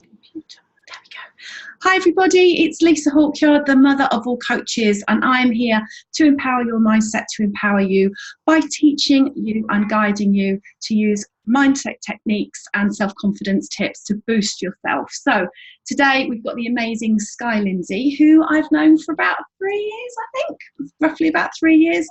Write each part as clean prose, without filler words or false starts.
Computer. There we go. Hi everybody, it's Lisa Hawkyard, the mother of all coaches, and I'm here to empower your mindset, to empower you by teaching you and guiding you to use mindset techniques and self-confidence tips to boost yourself. So today we've got the amazing Skye Lindsay, who I've known for about 3 years, I think, roughly about 3 years.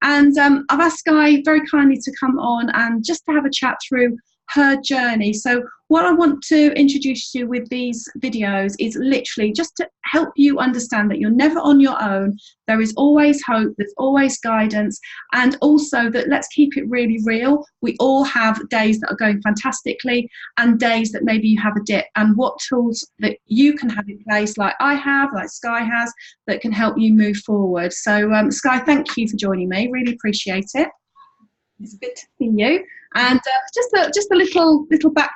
And I've asked Skye very kindly to come on and just to have a chat through her journey. So what I want to introduce you with these videos is literally just to help you understand that you're never on your own. There is always hope, there's always guidance, and also that let's keep it really real. We all have days that are going fantastically and days that maybe you have a dip, and what tools that you can have in place, like I have, like Skye has, that can help you move forward. So Skye, thank you for joining me, really appreciate it. It's good to see you. And just a little back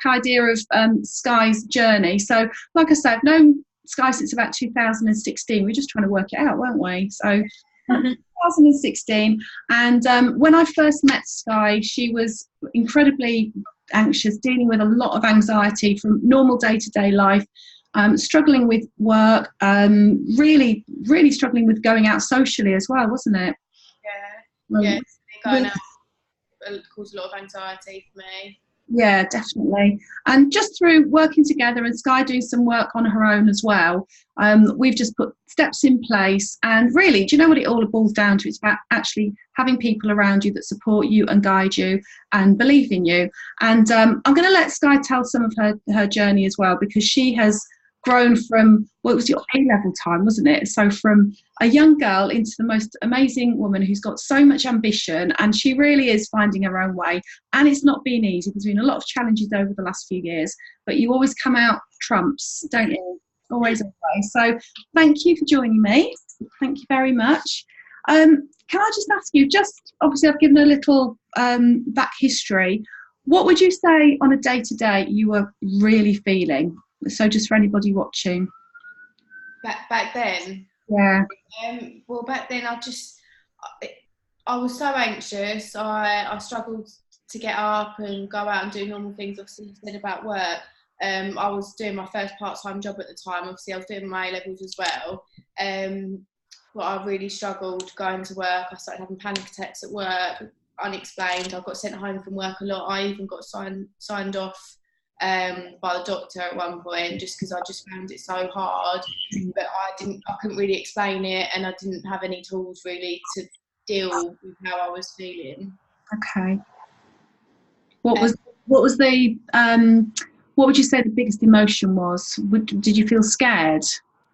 idea of Skye's journey. So, like I said, I've known Skye since about 2016. We're just trying to work it out, weren't we? So, 2016. And when I first met Skye, she was incredibly anxious, dealing with a lot of anxiety from normal day-to-day life, struggling with work, really struggling with going out socially as well, wasn't it? Yeah. Going out caused a lot of anxiety for me. Yeah, definitely. And just through working together and Skye doing some work on her own as well, we've just put steps in place. And really, do you know what it all boils down to? It's about actually having people around you that support you and guide you and believe in you. And I'm going to let Skye tell some of her journey as well, because she has grown from, well, it was your A-level time, wasn't it? So from a young girl into the most amazing woman who's got so much ambition, and she really is finding her own way. And it's not been easy. There's been a lot of challenges over the last few years, but you always come out trumps, don't you? Always. So thank you for joining me. Thank you very much. Can I just ask you, just obviously I've given a little back history. What would you say on a day-to-day you were really feeling? So just for anybody watching. Back then? Yeah. Well, back then I was so anxious. I struggled to get up and go out and do normal things. Obviously, you said about work. I was doing my first part-time job at the time. Obviously, I was doing my A-levels as well. But I really struggled going to work. I started having panic attacks at work, unexplained. I got sent home from work a lot. I even got signed off by the doctor at one point, just because I just found it so hard. But I couldn't really explain it, and I didn't have any tools really to deal with how I was feeling. Okay. What would you say the biggest emotion was? Did you feel scared?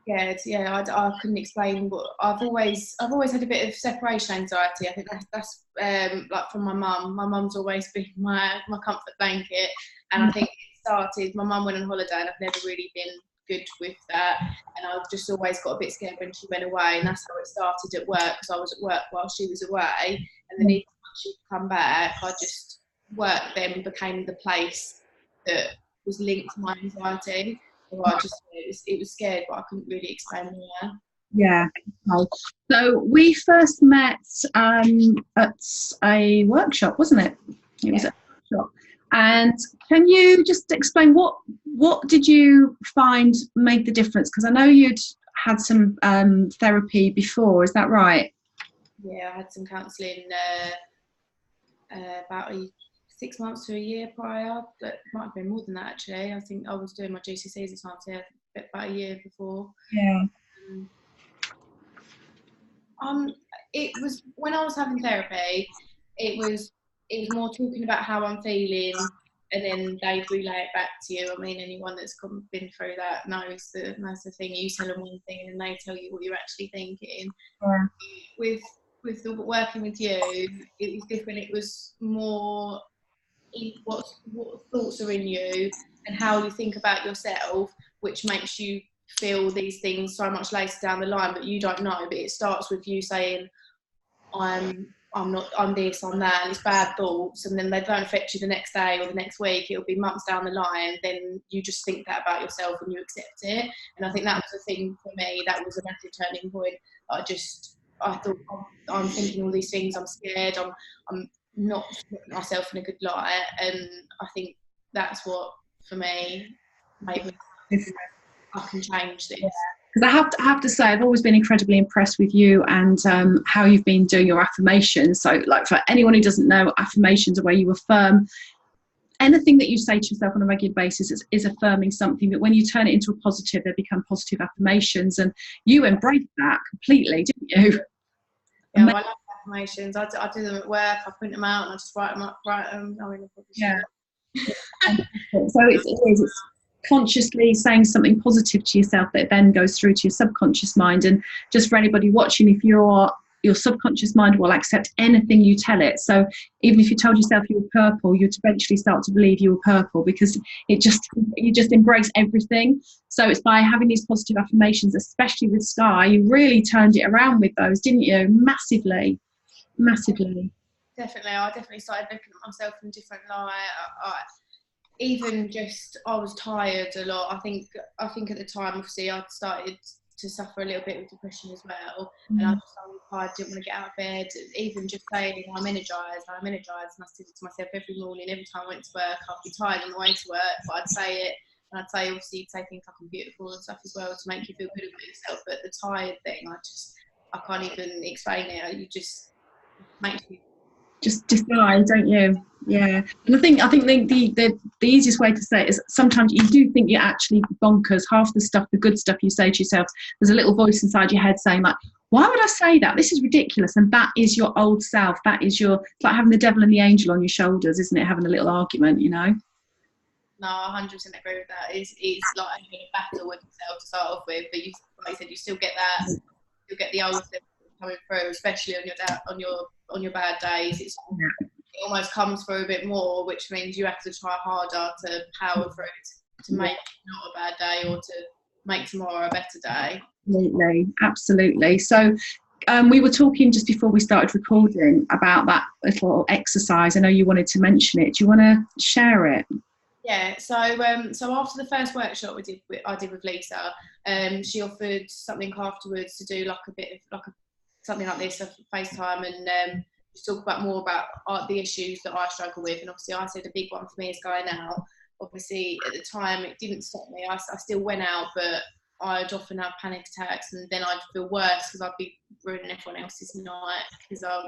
Scared, yeah. I couldn't explain. But I've always had a bit of separation anxiety. I think that's like from my mum. My mum's always been my comfort blanket, and I think started, my mum went on holiday and I've never really been good with that, and I've just always got a bit scared when she went away, and that's how it started at work, because I was at work while she was away, and then even when she'd come back, work then became the place that was linked to my anxiety. So it was scared, but I couldn't really explain why. Yeah. Okay. So we first met at a workshop, wasn't it? It was at a workshop. And can you just explain what did you find made the difference? Because I know you'd had some therapy before, is that right? Yeah, I had some counselling about 6 months to a year prior, but it might have been more than that actually. I think I was doing my GCSEs at the time, so yeah, about a year before. Yeah. It was when I was having therapy, it was more talking about how I'm feeling, and then they'd relay it back to you. I mean, anyone that's been through that knows the thing. You tell them one thing and they tell you what you're actually thinking. Yeah. With the working with you, it was different. It was more what thoughts are in you and how you think about yourself, which makes you feel these things so much later down the line, but you don't know. But it starts with you saying, I'm this, I'm that, and it's bad thoughts, and then they don't affect you the next day or the next week. It'll be months down the line, then you just think that about yourself and you accept it. And I think that was the thing for me, that was a massive turning point. I thought, I'm thinking all these things, I'm scared, I'm not putting myself in a good light, and I think that's what, for me, maybe I can change this. Because I have to say, I've always been incredibly impressed with you and how you've been doing your affirmations. So, like, for anyone who doesn't know, affirmations are where you affirm anything that you say to yourself on a regular basis is affirming something, that when you turn it into a positive, they become positive affirmations. And you embraced that completely, didn't you? Yeah, well, I love affirmations. I do them at work. I print them out and I just write them up. Yeah. So it's consciously saying something positive to yourself that then goes through to your subconscious mind. And just for anybody watching, if your subconscious mind will accept anything you tell it. So even if you told yourself you were purple, you'd eventually start to believe you were purple, because you just embrace everything. So it's by having these positive affirmations, especially with Skye, you really turned it around with those, didn't you? Massively. Definitely, I definitely started looking at myself in a different light. I was tired a lot. I think at the time, obviously, I'd started to suffer a little bit with depression as well, and I was so tired, didn't want to get out of bed. Even just saying I'm energized, and I said it to myself every morning. Every time I went to work, I'd be tired on the way to work, but I'd say it, and I'd say, obviously, you'd say things like I'm beautiful and stuff as well to make you feel good about yourself. But the tired thing, I can't even explain it. You just makes you Just decide, don't you? Yeah. And I think the easiest way to say it is, sometimes you do think you're actually bonkers. Half the stuff, the good stuff you say to yourself, there's a little voice inside your head saying, like, why would I say that? This is ridiculous. And that is your old self. It's like having the devil and the angel on your shoulders, isn't it? Having a little argument, you know? No, I 100% agree with that. It's like having a battle with yourself to start off with, but you, like I said, you still get that. You'll get the old stuff coming through, especially on your bad days. It almost comes through a bit more, which means you have to try harder to power through it, to make not a bad day, or to make tomorrow a better day. Absolutely. So we were talking just before we started recording about that little exercise. I know you wanted to mention it. Do you want to share it? Yeah, so after the first workshop I did with Lisa, she offered something afterwards to do like a bit of something like this, a FaceTime, and just talk about more about the issues that I struggle with. And obviously, I said a big one for me is going out. Obviously, at the time, it didn't stop me. I still went out, but I'd often have panic attacks, and then I'd feel worse because I'd be ruining everyone else's night because I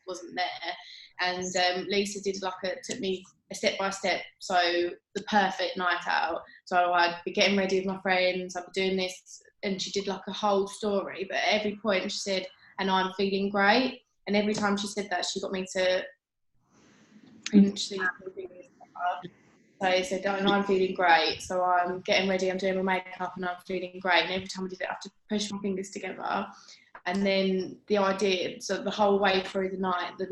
wasn't there. And Lisa took me a step by step, so the perfect night out. So I'd be getting ready with my friends, I'd be doing this, and she did like a whole story. But at every point she said, "And I'm feeling great." And every time she said that, she got me to pinch these fingers up. So I said, "Oh, and I'm feeling great." So I'm getting ready, I'm doing my makeup, and I'm feeling great. And every time I did it, I have to push my fingers together. And then the idea, so the whole way through the night was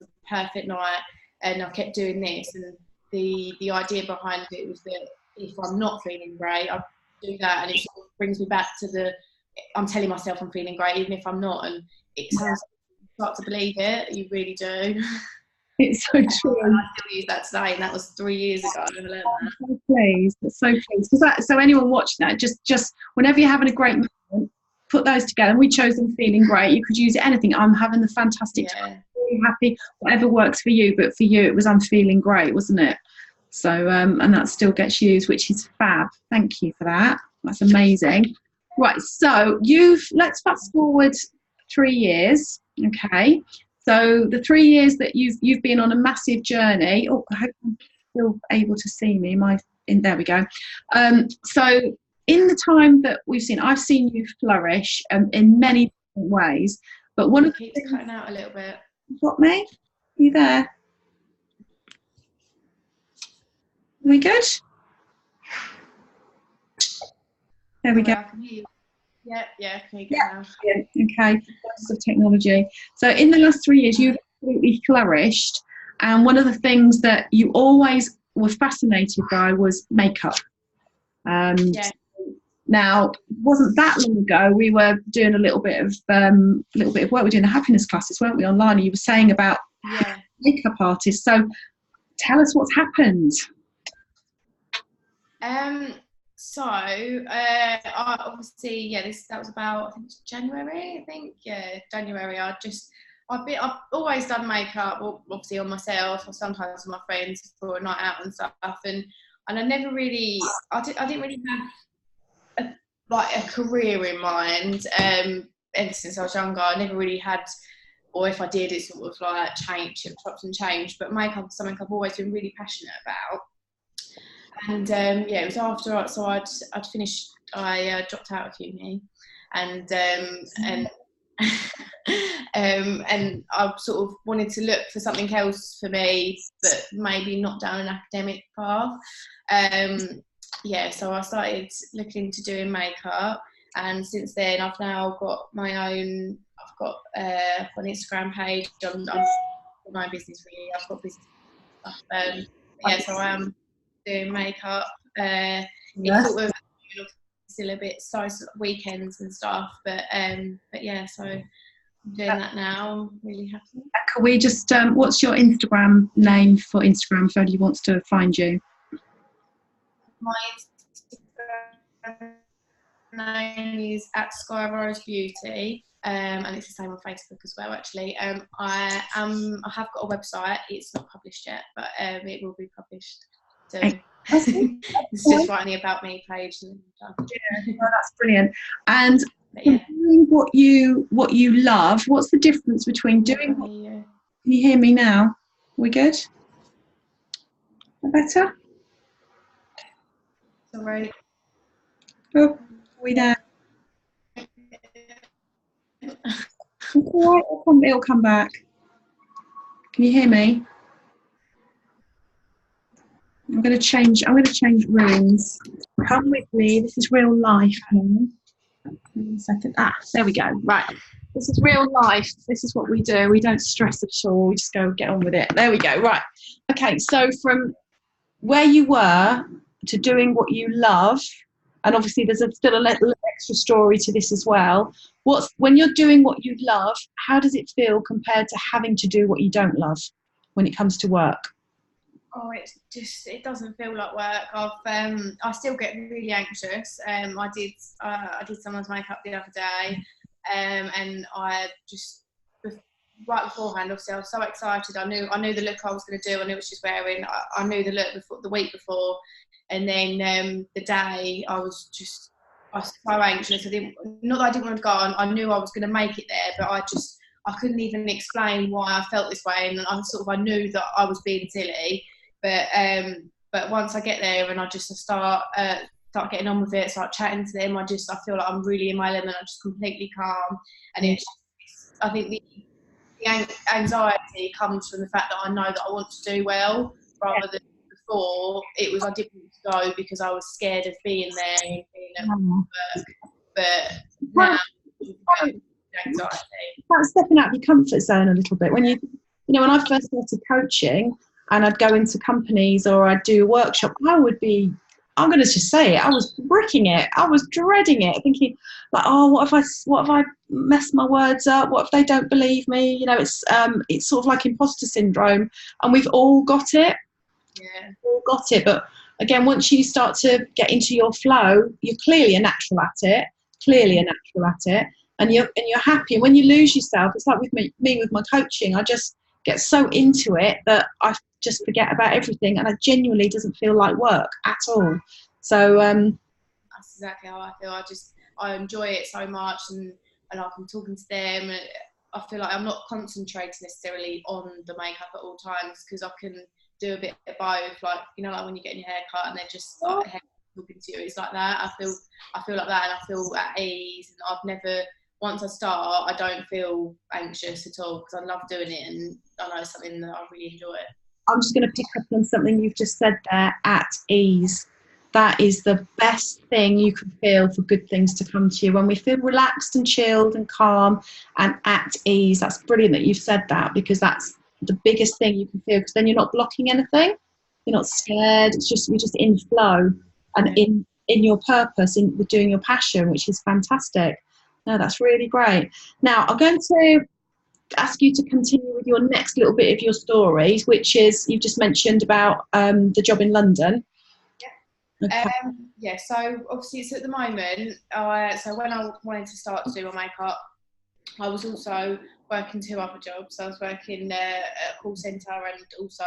the perfect night, and I kept doing this. And the idea behind it was that if I'm not feeling great, I do that, and it sort of brings me back to I'm telling myself I'm feeling great, even if I'm not. And it sounds like you start to believe it, you really do. It's so true. And I still use that today, and that was 3 years ago. I learned that. I'm so pleased. So anyone watching that, just whenever you're having a great moment, put those together. And we chose them feeling great. You could use anything. I'm having a fantastic time, really happy, whatever works for you. But for you, it was I'm feeling great, wasn't it? So and that still gets used, which is fab. Thank you for that. That's amazing. Right, so let's fast forward 3 years. Okay. So the 3 years that you've been on a massive journey. Oh, I hope I'm still able to see me. There we go. So in the time that I've seen you flourish in many different ways. But one of the things, cutting out a little bit. What, me? Are you there? Are we good? There we go. I can hear you. Yeah, can you get now? Okay, lots of technology. So in the last 3 years, you've absolutely flourished, and one of the things that you always were fascinated by was makeup. Now, it wasn't that long ago we were doing a little bit of work. We were doing the happiness classes, weren't we, online? And you were saying about makeup artists. So tell us what's happened. So, obviously, that was about, I think, January. January. I've always done makeup, obviously on myself, or sometimes with my friends for a night out and stuff. And and I never really, I didn't really have a career in mind. Ever since I was younger, I never really had, or if I did, it sort of like changed, it chopped and changed. But makeup is something I've always been really passionate about. And yeah, it was after, so I'd finished, I dropped out of uni, and and I sort of wanted to look for something else for me, but maybe not down an academic path. Yeah, so I started looking into doing makeup, and since then I've now got my own. I've got an Instagram page. I'm my business really. I've got business stuff. Yeah, so I am doing makeup. It's sort of still a bit so weekends and stuff, but yeah, so I'm doing that now. I'm really happy. Can we just what's your Instagram name for Instagram if anybody wants to find you? My Instagram name is at Skye Rose Beauty, and it's the same on Facebook as well. Actually, I have got a website. It's not published yet, but it will be published soon. It's just writing the about me page and stuff. Yeah, oh, that's brilliant. And yeah, doing what you love, what's the difference between doing what, can you hear me now? Are we good? Better? Sorry. Oh, are we there? It'll come back. Can you hear me? I'm going to change rooms. Come with me. This is real life. One second. There we go. Right. This is real life. This is what we do. We don't stress at all. We just go get on with it. There we go. Right. Okay. So from where you were to doing what you love, and obviously there's still a little extra story to this as well. When you're doing what you love, how does it feel compared to having to do what you don't love when it comes to work? Oh, it doesn't feel like work. I still get really anxious. I did someone's makeup the other day, and I just right beforehand, obviously I was so excited. I knew the look I was going to do. I knew what she was wearing. I knew the look the week before, and then the day I was so anxious. Not that I didn't want to go on. I knew I was going to make it there, but I couldn't even explain why I felt this way, and I knew that I was being silly. But once I get there and I just start getting on with it, start chatting to them, I feel like I'm really in my element. I'm just completely calm, and I think the anxiety comes from the fact that I know that I want to do well, rather than before it was I didn't want to go because I was scared of being there and being at work. But now anxiety. That's stepping out of your comfort zone a little bit. When when I first started coaching and I'd go into companies or I'd do a workshop, I'm going to just say it, I was bricking it. I was dreading it, thinking like, oh, what if I mess my words up? What if they don't believe me? It's sort of like imposter syndrome, and we've all got it. Yeah. All got it. But again, once you start to get into your flow, you're clearly a natural at it. And you're happy. When you lose yourself, it's like with me with my coaching. I just get so into it that I just forget about everything, and it genuinely doesn't feel like work at all. So that's exactly how I feel. I enjoy it so much, and I'm talking to them, and I feel like I'm not concentrating necessarily on the makeup at all times, because I can do a bit of both. Like like when you're getting your hair cut and they're just like talking to you, it's like that. I feel like that, and I feel at ease, and I've never. Once I start, I don't feel anxious at all, because I love doing it, and I know it's something that I really enjoy. I'm just going to pick up on something you've just said there, at ease. That is the best thing you can feel for good things to come to you. When we feel relaxed and chilled and calm and at ease, that's brilliant that you've said that, because that's the biggest thing you can feel, because then you're not blocking anything. You're not scared. You're just in flow and in your purpose, with doing your passion, which is fantastic. No, that's really great. Now, I'm going to ask you to continue with your next little bit of your story, which is, you've just mentioned about the job in London. Yeah. Okay. So obviously, so at the moment, so when I wanted to start to do my makeup, I was also working 2 other jobs. So I was working at a call centre, and also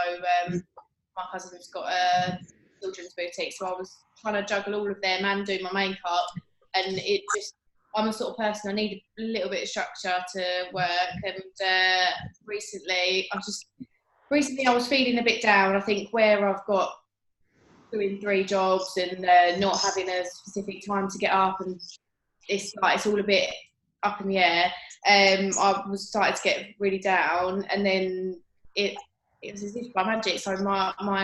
my cousin's got a children's boutique, so I was trying to juggle all of them and do my makeup, and I'm the sort of person I need a little bit of structure to work. And recently I was feeling a bit down. I think where I've got doing 3 jobs and not having a specific time to get up, and it's all a bit up in the air. I was starting to get really down, and then it was as if by magic. So my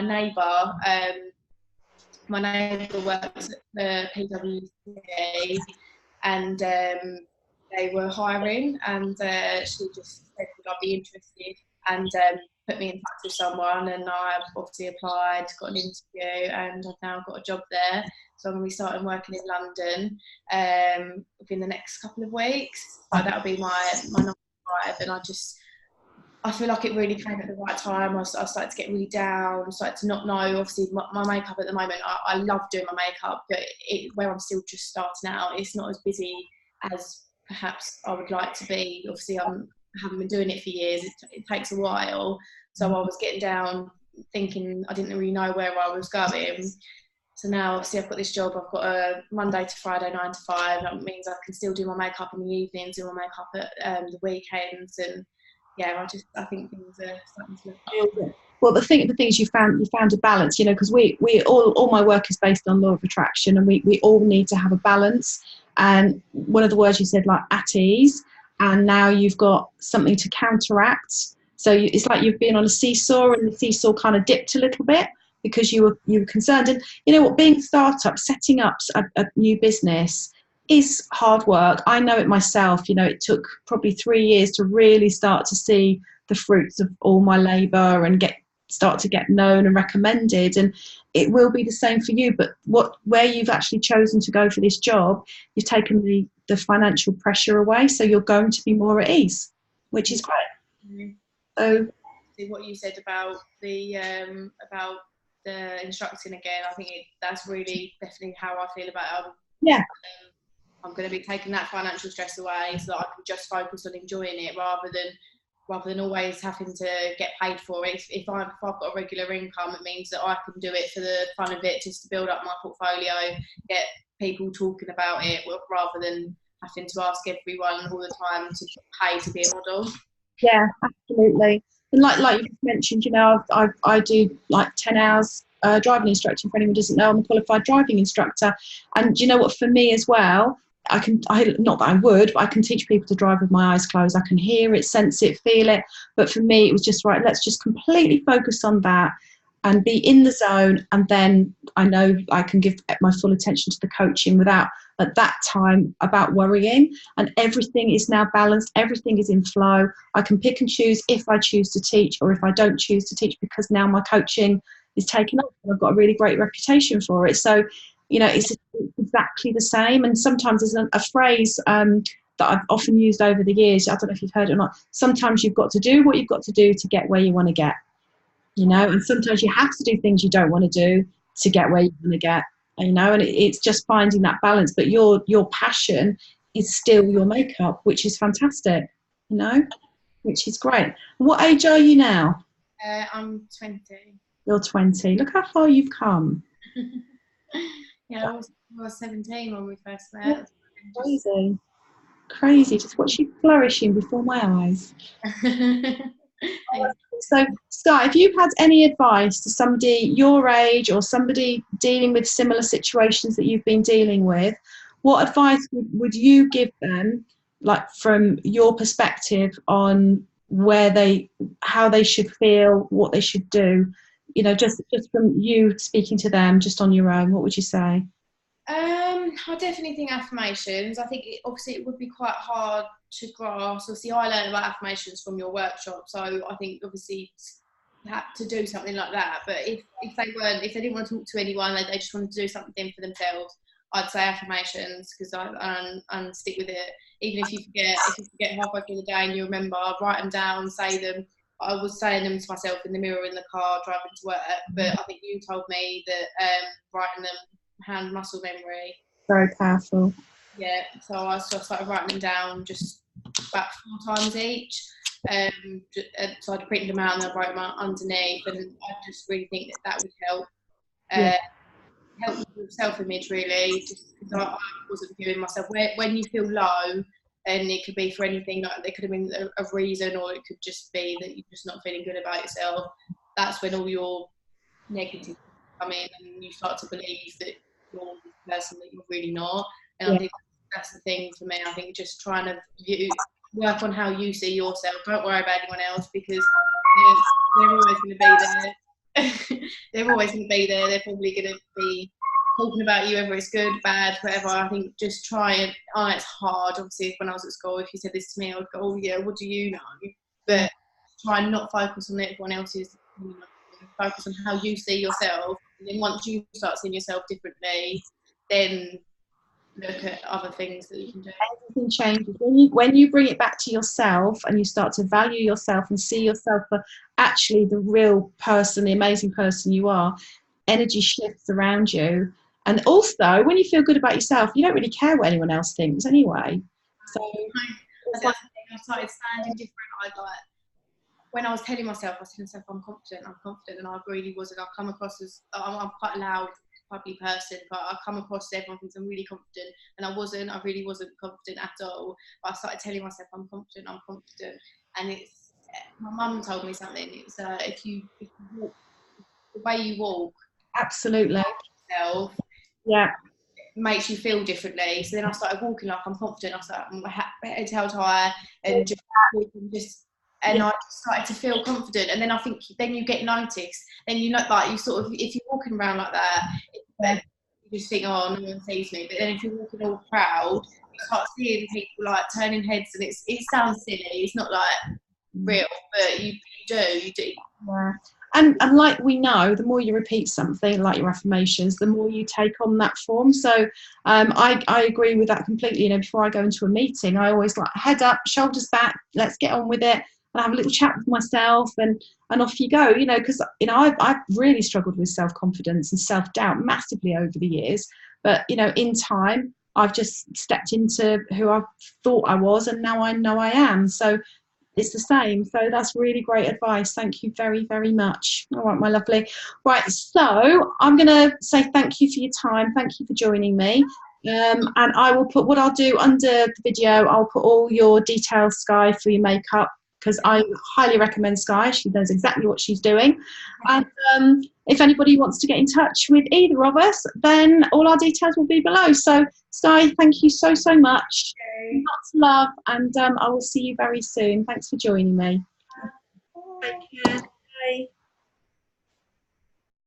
neighbour works at the PwC, and they were hiring, and she just said, would I be interested, and put me in touch with someone, and I've obviously applied, got an interview, and I've now got a job there. So I'm going to be starting working in London within the next couple of weeks. So that'll be my 9 to 5, and I feel like it really came at the right time. I started to get really down, started to not know. Obviously, my makeup at the moment, I love doing my makeup, but where I'm still just starting out, it's not as busy as perhaps I would like to be. Obviously, I haven't been doing it for years. It takes a while. So I was getting down, thinking I didn't really know where I was going. So now, obviously, I've got this job. I've got a Monday to Friday, 9 to 5. That means I can still do my makeup in the evenings, do my makeup at the weekends, and yeah, I think things are starting to look up. Well, the thing is, you found a balance, you know, because we all my work is based on law of attraction, and we all need to have a balance. And one of the words you said, like at ease, and now you've got something to counteract. So it's like you've been on a seesaw, and the seesaw kind of dipped a little bit because you were concerned. And you know what, being a startup, setting up a new business is hard work. I know it myself. You know, it took probably 3 years to really start to see the fruits of all my labour and start to get known and recommended. And it will be the same for you. But where you've actually chosen to go for this job, you've taken the financial pressure away, so you're going to be more at ease, which is great. Mm-hmm. So what you said about the instructing again, I think that's really definitely how I feel about it. Yeah. I'm going to be taking that financial stress away so that I can just focus on enjoying it rather than always having to get paid for it. If I've got a regular income, it means that I can do it for the fun of it, just to build up my portfolio, get people talking about it, rather than having to ask everyone all the time to pay to be a model. Yeah, absolutely. And like you mentioned, you know, I do like 10 hours driving instructor. For anyone who doesn't know, I'm a qualified driving instructor. And you know what, for me as well, not that I would, but I can teach people to drive with my eyes closed. I can hear it, sense it, feel it. But for me, it was just right, let's just completely focus on that and be in the zone. And then I know I can give my full attention to the coaching without at that time about worrying. And everything is now balanced. Everything is in flow. I can pick and choose if I choose to teach or if I don't choose to teach, because now my coaching is taken off and I've got a really great reputation for it. So, you know, it's exactly the same. And sometimes there's a phrase that I've often used over the years. I don't know if you've heard it or not. Sometimes you've got to do what you've got to do to get where you want to get, you know, and sometimes you have to do things you don't want to do to get where you want to get, you know, and it's just finding that balance. But your passion is still your makeup, which is fantastic, you know, which is great. What age are you now? I'm 20. You're 20. Look how far you've come. Yeah, I was 17 when we first met. Crazy. Just watch you flourishing before my eyes. So, Skye, if you've had any advice to somebody your age or somebody dealing with similar situations that you've been dealing with, what advice would you give them, like from your perspective, on how they should feel, what they should do? You know, just from you speaking to them, just on your own, what would you say? I definitely think affirmations. I think obviously it would be quite hard to grasp. Obviously, I learned about affirmations from your workshop, so I think obviously you had to do something like that. But if they didn't want to talk to anyone, they just wanted to do something for themselves, I'd say affirmations, because and stick with it. Even if you forget halfway through the day and you remember, write them down, say them. I was saying them to myself in the mirror in the car driving to work, but I think you told me that writing them, hand muscle memory. Very powerful. Yeah, so I started writing them down just about 4 times each. So I'd print them out and I wrote them out underneath, and I just really think that would help. Yeah. Help with self-image, really, just because I wasn't viewing myself. When you feel low, and it could be for anything, like there could have been a reason, or it could just be that you're just not feeling good about yourself. That's when all your negative come in, and you start to believe that you're the person that you're really not. And Yeah. I think that's the thing for me. I think just trying to work on how you see yourself. Don't worry about anyone else, because they're always going to be there. They're always going to be there. They're probably going to be talking about you, whether it's good, bad, whatever. I think just try and, it's hard. Obviously, when I was at school, if you said this to me, I would go, oh yeah, what do you know? But try and not focus on everyone else's, focus on how you see yourself. And then once you start seeing yourself differently, then look at other things that you can do. Everything changes when you bring it back to yourself, and you start to value yourself and see yourself for actually the real person, the amazing person you are. Energy shifts around you, and also when you feel good about yourself, you don't really care what anyone else thinks anyway. So I started standing different. When I was telling myself, I said to myself, I'm confident, and I really wasn't. I come across as, I'm quite a loud, bubbly person, but I come across everyone thinks I'm really confident, and I really wasn't confident at all. But I started telling myself, I'm confident, and it's, my mum told me something, it's if you walk, the way you walk, absolutely, yourself, yeah, makes you feel differently. So then I started walking like I'm confident. I started head held high, and and I started to feel confident. And then I think then you get noticed. Then you look like you sort of, if you're walking around like that, you just think, oh, no one sees me. But then if you're walking all proud, you start seeing people like turning heads, and it sounds silly. It's not like real, but you do. Yeah. And like we know, the more you repeat something, like your affirmations, the more you take on that form. So I agree with that completely. You know, before I go into a meeting, I always like head up, shoulders back, let's get on with it, and have a little chat with myself, and off you go. You know, because you know I've really struggled with self-confidence and self-doubt massively over the years. But you know, in time, I've just stepped into who I thought I was, and now I know I am. So it's the same. So that's really great advice. Thank you very, very much. All right, my lovely. Right, so I'm going to say thank you for your time. Thank you for joining me. And I will put, what I'll do under the video, I'll put all your details, Skye, for your makeup, because I highly recommend Skye. She knows exactly what she's doing. And if anybody wants to get in touch with either of us, then all our details will be below. So Skye, thank you so, so much. Lots of love, and I will see you very soon. Thanks for joining me. Take care. Bye.